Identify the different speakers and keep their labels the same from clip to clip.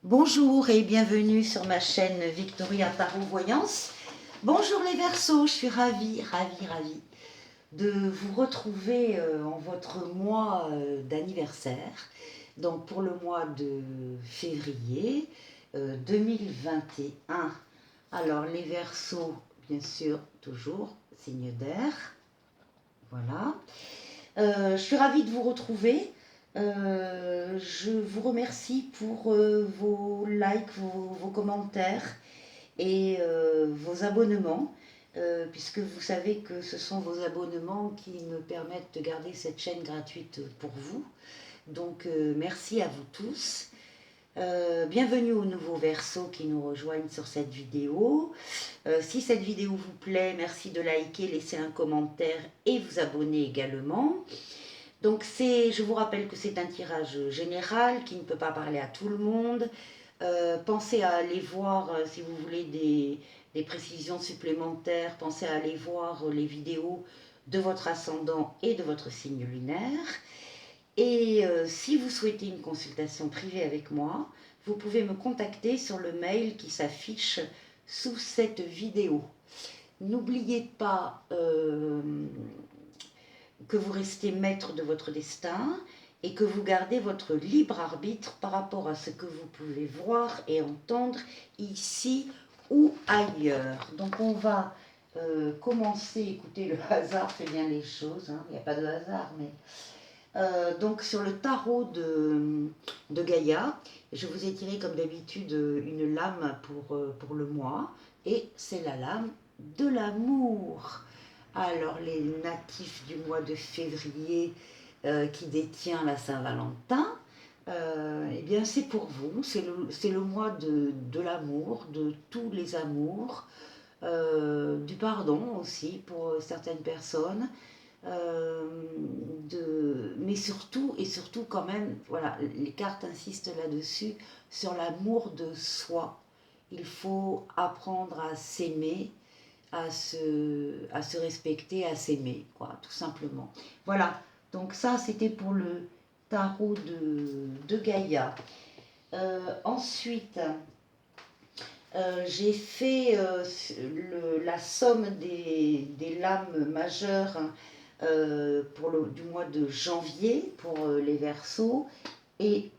Speaker 1: Bonjour et bienvenue sur ma chaîne Victoria Tarot Voyance. Bonjour les Verseaux, je suis ravie de vous retrouver en votre mois d'anniversaire, donc pour le mois de février 2021. Alors les Verseaux, bien sûr, toujours signe d'air, voilà. Je suis ravie de vous retrouver. Je vous remercie pour vos likes, vos commentaires et vos abonnements, puisque vous savez que ce sont vos abonnements qui me permettent de garder cette chaîne gratuite pour vous. Donc merci à vous tous. Bienvenue aux nouveaux Verseaux qui nous rejoignent sur cette vidéo. Si cette vidéo vous plaît, merci de liker, laisser un commentaire et vous abonner également. Donc je vous rappelle que c'est un tirage général qui ne peut pas parler à tout le monde. Pensez à aller voir, si vous voulez des précisions supplémentaires, pensez à aller voir les vidéos de votre ascendant et de votre signe lunaire. Et si vous souhaitez une consultation privée avec moi, vous pouvez me contacter sur le mail qui s'affiche sous cette vidéo. N'oubliez pas que vous restez maître de votre destin et que vous gardez votre libre arbitre par rapport à ce que vous pouvez voir et entendre ici ou ailleurs. Donc on va commencer, écoutez, le hasard fait bien les choses, hein. Il n'y a pas de hasard, mais... donc sur le tarot de Gaïa, je vous ai tiré comme d'habitude une lame pour le mois, et c'est la lame de l'amour. Alors les natifs du mois de février qui détient la Saint-Valentin, eh bien c'est pour vous, c'est le mois de l'amour, de tous les amours, du pardon aussi pour certaines personnes, mais surtout, et surtout quand même, voilà, les cartes insistent là-dessus, sur l'amour de soi. Il faut apprendre à s'aimer, à se respecter, à s'aimer, quoi, tout simplement. Voilà, donc ça c'était pour le tarot de Gaïa. Ensuite, j'ai fait la somme des lames majeures du mois de janvier pour les Verseaux, et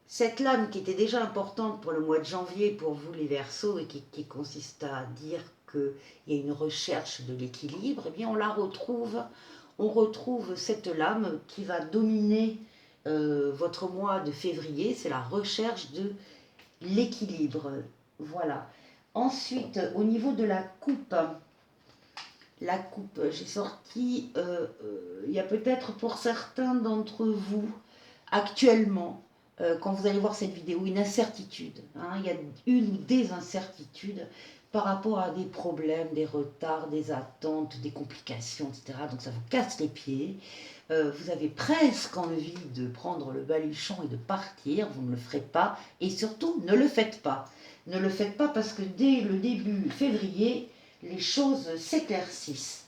Speaker 1: cette lame qui était déjà importante pour le mois de janvier pour vous les Verseaux et qui consiste à dire qu'il y a une recherche de l'équilibre, eh bien on retrouve cette lame qui va dominer votre mois de février, c'est la recherche de l'équilibre. Voilà. Ensuite, au niveau de la coupe, j'ai sorti, il y a peut-être pour certains d'entre vous, actuellement, quand vous allez voir cette vidéo, une incertitude. Hein, il y a une ou des incertitudes par rapport à des problèmes, des retards, des attentes, des complications, etc. Donc ça vous casse les pieds. Vous avez presque envie de prendre le baluchon et de partir. Vous ne le ferez pas. Et surtout, ne le faites pas. Ne le faites pas parce que dès le début février, les choses s'éclaircissent.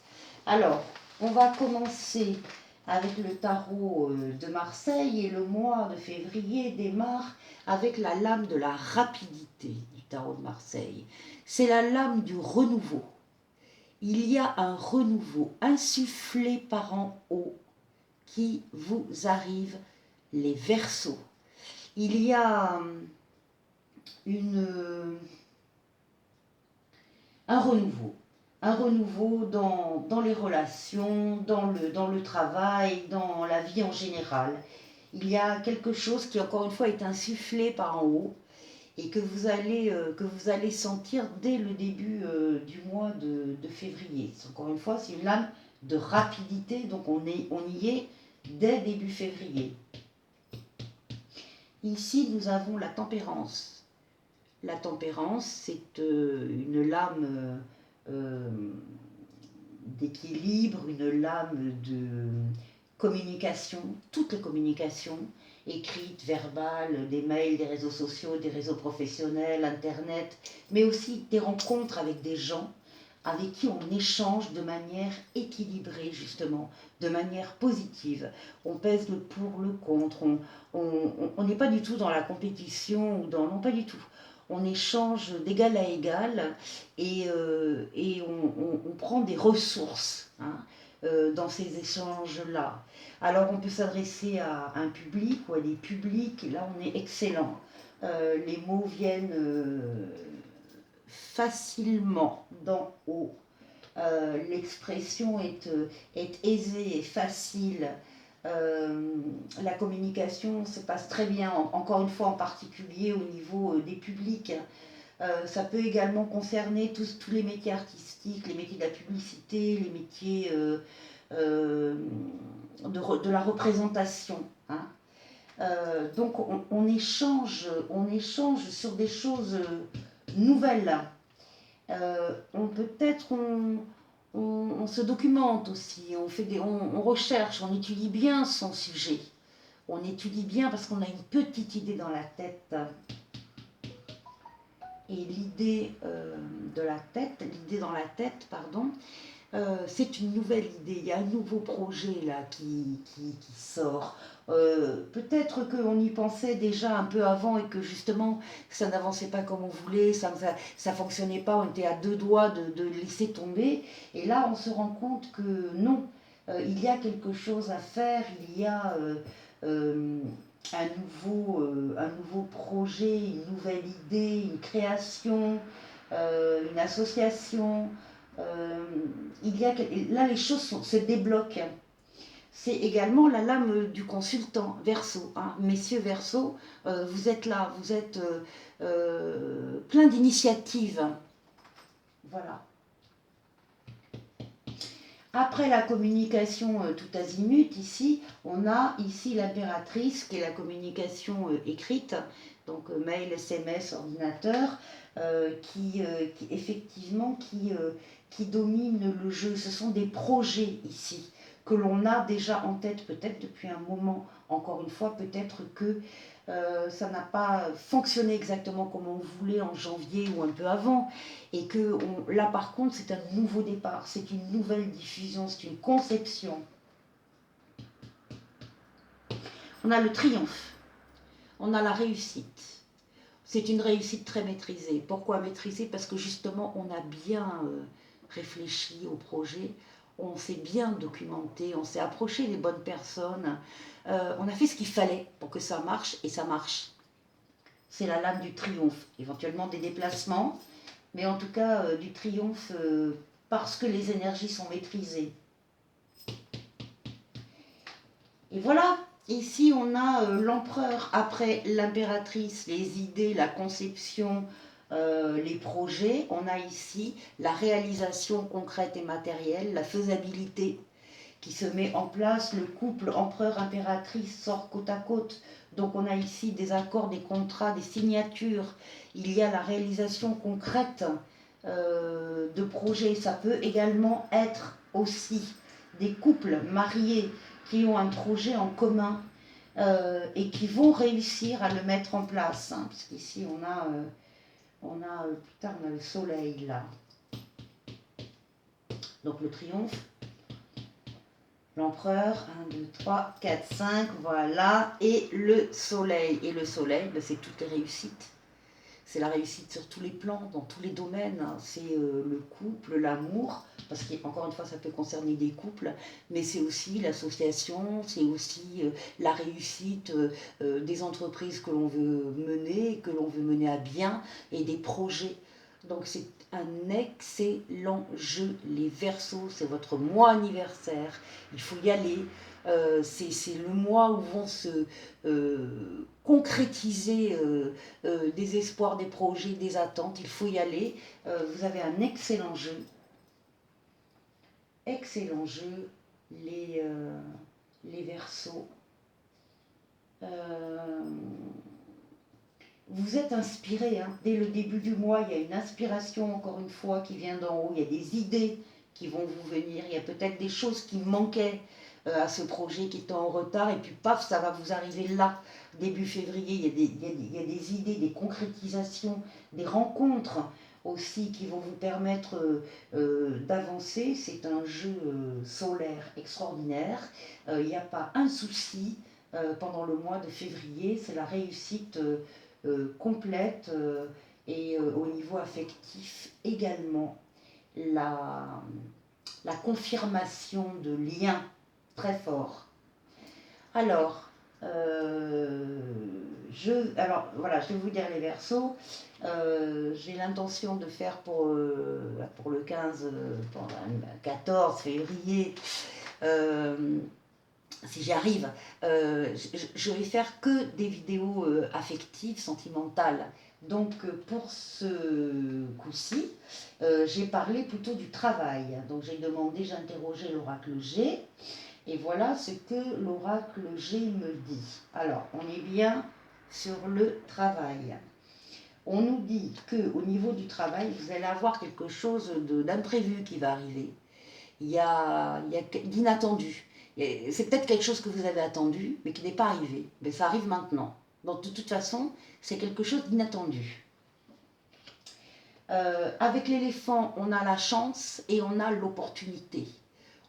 Speaker 1: Alors, on va commencer avec le tarot de Marseille, et le mois de février démarre avec la lame de la rapidité du tarot de Marseille. C'est la lame du renouveau. Il y a un renouveau insufflé par en haut qui vous arrive, les Verseaux. Il y a un renouveau dans les relations, dans le travail, dans la vie en général. Il y a quelque chose qui, encore une fois, est insufflé par en haut et que vous allez sentir dès le début du mois de février. Encore une fois, c'est une lame de rapidité, donc on y est dès début février. Ici, nous avons la tempérance. La tempérance, c'est une lame d'équilibre, une lame de communication, toutes les communications, écrites, verbales, des mails, des réseaux sociaux, des réseaux professionnels, Internet, mais aussi des rencontres avec des gens, avec qui on échange de manière équilibrée, justement, de manière positive. On pèse le pour, le contre, on n'est pas du tout dans la compétition, ou dans, non, pas du tout. On échange d'égal à égal et on prend des ressources, hein, dans ces échanges-là. Alors on peut s'adresser à un public ou à des publics, et là on est excellent. Les mots viennent facilement d'en haut. L'expression est aisée et facile. La communication se passe très bien, encore une fois en particulier au niveau des publics. Ça peut également concerner tous les métiers artistiques, les métiers de la publicité, les métiers de la représentation, hein. Donc on échange sur des choses nouvelles. On se documente aussi, on recherche, on étudie bien son sujet. On étudie bien parce qu'on a une petite idée dans la tête. Et l'idée dans la tête, pardon, c'est une nouvelle idée. Il y a un nouveau projet là qui sort. Peut-être qu'on y pensait déjà un peu avant et que justement ça n'avançait pas comme on voulait, ça fonctionnait pas, on était à deux doigts de laisser tomber. Et là on se rend compte que non, il y a quelque chose à faire, il y a un nouveau projet, une nouvelle idée, une création, une association. Là les choses se débloquent. C'est également la lame du consultant, Verseau, hein. Messieurs Verseau, vous êtes là, vous êtes plein d'initiatives. Voilà. Après la communication tout azimut, ici, on a ici l'impératrice qui est la communication écrite, donc mail, SMS, ordinateur, qui effectivement qui domine le jeu. Ce sont des projets ici que l'on a déjà en tête peut-être depuis un moment. Encore une fois, peut-être que ça n'a pas fonctionné exactement comme on voulait en janvier ou un peu avant, et que là par contre c'est un nouveau départ, c'est une nouvelle diffusion, c'est une conception. On a le triomphe, on a la réussite. C'est une réussite très maîtrisée. Pourquoi maîtrisée? Parce que justement on a bien réfléchi au projet, on s'est bien documenté, on s'est approché des bonnes personnes, on a fait ce qu'il fallait pour que ça marche, et ça marche. C'est la lame du triomphe, éventuellement des déplacements, mais en tout cas du triomphe parce que les énergies sont maîtrisées. Et voilà, ici on a l'empereur après l'impératrice, les idées, la conception, les projets. On a ici la réalisation concrète et matérielle, la faisabilité qui se met en place. Le couple empereur-impératrice sort côte à côte. Donc on a ici des accords, des contrats, des signatures. Il y a la réalisation concrète de projets. Ça peut également être aussi des couples mariés qui ont un projet en commun et qui vont réussir à le mettre en place. Hein, puisqu'ici on a plus tard on a le soleil là. Donc le triomphe. L'empereur, 1, 2, 3, 4, 5, voilà, et le soleil. Et le soleil, ben, c'est toutes les réussites. C'est la réussite sur tous les plans, dans tous les domaines. Hein. C'est le couple, l'amour, parce qu'encore une fois, ça peut concerner des couples, mais c'est aussi l'association, c'est aussi la réussite des entreprises que l'on veut mener à bien, et des projets. Donc c'est un excellent jeu, les Verseaux, c'est votre mois anniversaire, il faut y aller, c'est le mois où vont se concrétiser des espoirs, des projets, des attentes, il faut y aller, vous avez un excellent jeu, les Verseaux. Vous êtes inspiré, hein. Dès le début du mois, il y a une inspiration, encore une fois, qui vient d'en haut. Il y a des idées qui vont vous venir. Il y a peut-être des choses qui manquaient à ce projet qui était en retard. Et puis, paf, ça va vous arriver là, début février. Il y a des idées, des concrétisations, des rencontres. aussi qui vont vous permettre d'avancer. C'est un jeu solaire extraordinaire. Il n'y a pas un souci pendant le mois de février. C'est la réussite complète et au niveau affectif également. La confirmation de liens très forts. Alors, alors voilà, je vais vous dire les Verseaux. J'ai l'intention de faire pour le 15, pour le 14 février, si j'y arrive, je vais faire que des vidéos affectives, sentimentales. Donc pour ce coup-ci, j'ai parlé plutôt du travail. Donc j'ai interrogé l'oracle G. Et voilà ce que l'oracle G me dit. Alors, on est bien sur le travail. On nous dit qu'au niveau du travail, vous allez avoir quelque chose d'imprévu qui va arriver. Il y a d'inattendu. C'est peut-être quelque chose que vous avez attendu, mais qui n'est pas arrivé. Mais ça arrive maintenant. Donc, de toute façon, c'est quelque chose d'inattendu. Avec l'éléphant, on a la chance et on a l'opportunité.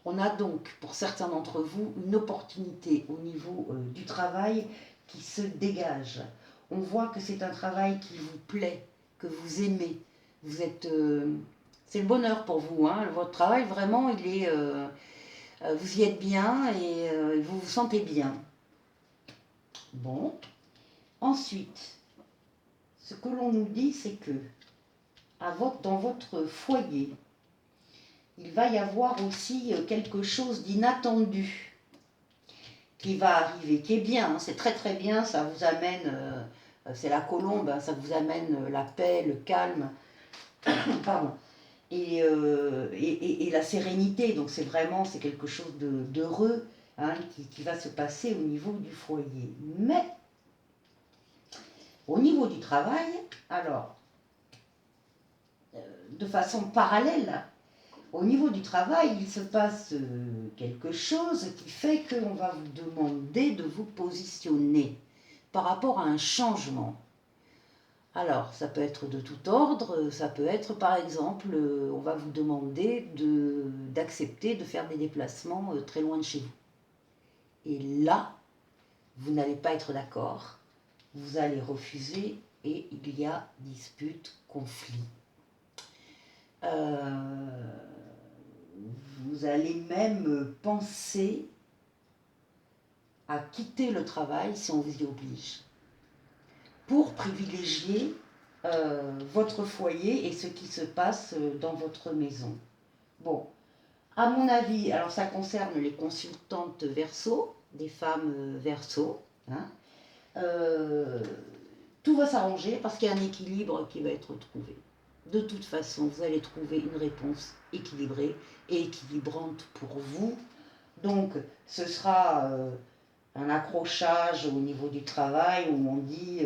Speaker 1: On a donc, pour certains d'entre vous, une opportunité au niveau du travail qui se dégage. On voit que c'est un travail qui vous plaît, que vous aimez. Vous êtes, c'est le bonheur pour vous. Hein. Votre travail, vraiment, il est, vous y êtes bien et vous vous sentez bien. Bon. Ensuite, ce que l'on nous dit, c'est que dans votre foyer, il va y avoir aussi quelque chose d'inattendu qui va arriver, qui est bien, hein, c'est très très bien, ça vous amène, c'est la colombe, hein, ça vous amène la paix, le calme, pardon, et la sérénité, donc c'est quelque chose d'heureux hein, qui va se passer au niveau du foyer. Mais, au niveau du travail, alors, de façon parallèle, au niveau du travail, il se passe quelque chose qui fait qu'on va vous demander de vous positionner par rapport à un changement. Alors, ça peut être de tout ordre, ça peut être par exemple, on va vous demander d'accepter de faire des déplacements très loin de chez vous. Et là, vous n'allez pas être d'accord, vous allez refuser et il y a dispute, conflit. Vous allez même penser à quitter le travail si on vous y oblige, pour privilégier votre foyer et ce qui se passe dans votre maison. Bon, à mon avis, alors ça concerne les consultantes Verseau, des femmes Verseau, hein, tout va s'arranger parce qu'il y a un équilibre qui va être trouvé. De toute façon, vous allez trouver une réponse équilibrée et équilibrante pour vous. Donc, ce sera un accrochage au niveau du travail où on dit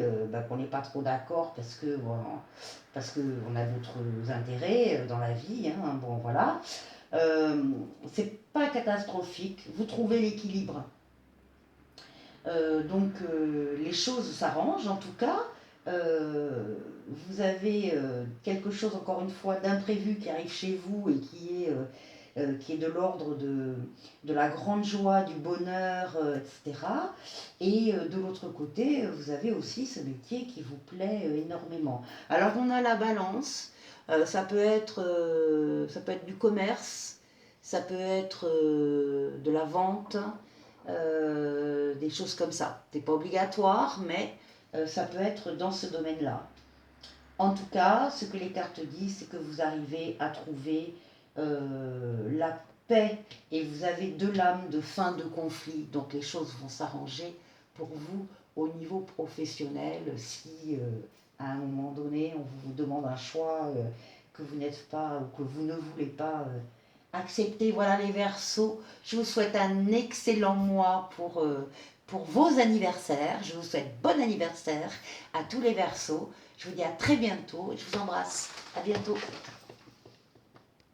Speaker 1: qu'on n'est pas trop d'accord parce qu'on a d'autres intérêts dans la vie. Hein, bon, voilà. C'est pas catastrophique. Vous trouvez l'équilibre. Donc, les choses s'arrangent en tout cas. Vous avez quelque chose, encore une fois, d'imprévu qui arrive chez vous et qui est de l'ordre de la grande joie, du bonheur, etc. Et de l'autre côté, vous avez aussi ce métier qui vous plaît énormément. Alors on a la balance, ça peut être du commerce, ça peut être de la vente, des choses comme ça. C'est pas obligatoire, mais ça peut être dans ce domaine-là. En tout cas, ce que les cartes disent, c'est que vous arrivez à trouver la paix et vous avez de l'âme de fin de conflit. Donc les choses vont s'arranger pour vous au niveau professionnel. Si à un moment donné, on vous demande un choix que vous n'êtes pas ou que vous ne voulez pas accepter. Voilà les Verseaux. Je vous souhaite un excellent mois pour vos anniversaires. Je vous souhaite bon anniversaire à tous les Verseaux. Je vous dis à très bientôt. Je vous embrasse. À bientôt.